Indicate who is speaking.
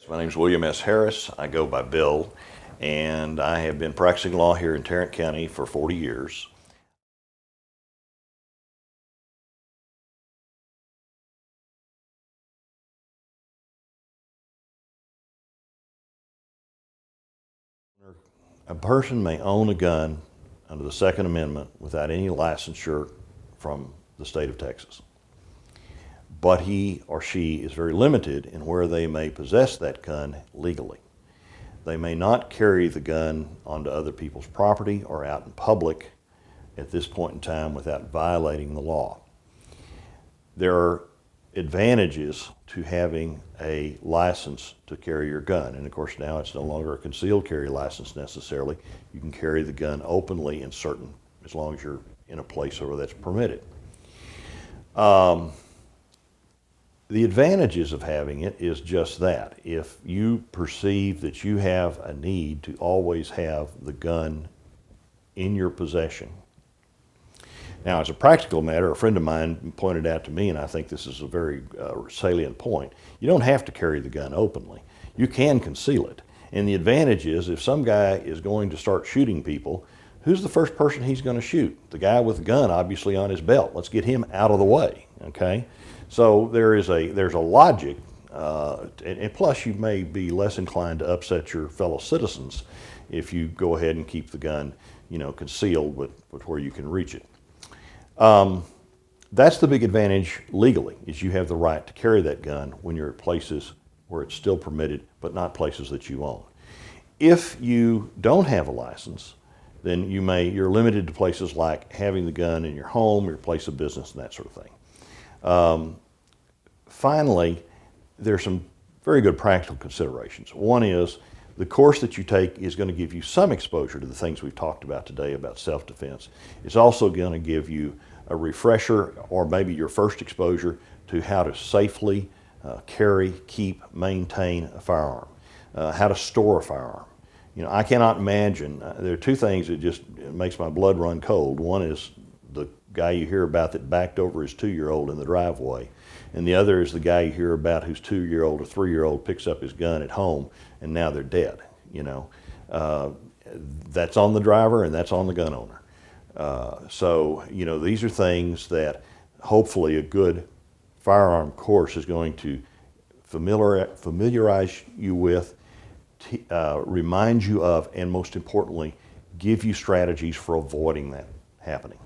Speaker 1: My name is William S. Harris. I go by Bill, and I have been practicing law here in Tarrant County for 40 years. A person may own a gun under the Second Amendment without any licensure from the state of Texas. But he or she is very limited in where they may possess that gun legally. They may not carry the gun onto other people's property or out in public at this point in time without violating the law. There are advantages to having a license to carry your gun. And of course now it's no longer a concealed carry license necessarily. You can carry the gun openly in certain, as long as you're in a place where that's permitted. The advantages of having it is just that. If you perceive that you have a need to always have the gun in your possession. Now, as a practical matter, a friend of mine pointed out to me, and I think this is a very salient point, you don't have to carry the gun openly. You can conceal it. And the advantage is if some guy is going to start shooting people, who's the first person he's going to shoot? The guy with the gun, obviously, on his belt. Let's get him out of the way, okay? So there's a logic, and plus you may be less inclined to upset your fellow citizens if you go ahead and keep the gun, concealed with where you can reach it. That's the big advantage legally, is you have the right to carry that gun when you're at places where it's still permitted, but not places that you own. If you don't have a license, then you're limited to places like having the gun in your home, your place of business, and that sort of thing. Finally, there's some very good practical considerations. One is the course that you take is going to give you some exposure to the things we've talked about today about self-defense. It's also going to give you a refresher, or maybe your first exposure to how to safely carry, keep, maintain a firearm, how to store a firearm. I cannot imagine, there are two things that just makes my blood run cold. One is the guy you hear about that backed over his 2-year-old in the driveway. And the other is the guy you hear about whose 2-year-old or 3-year-old picks up his gun at home and now they're dead. That's on the driver and that's on the gun owner. So these are things that hopefully a good firearm course is going to familiarize you with, remind you of, and most importantly, give you strategies for avoiding that happening.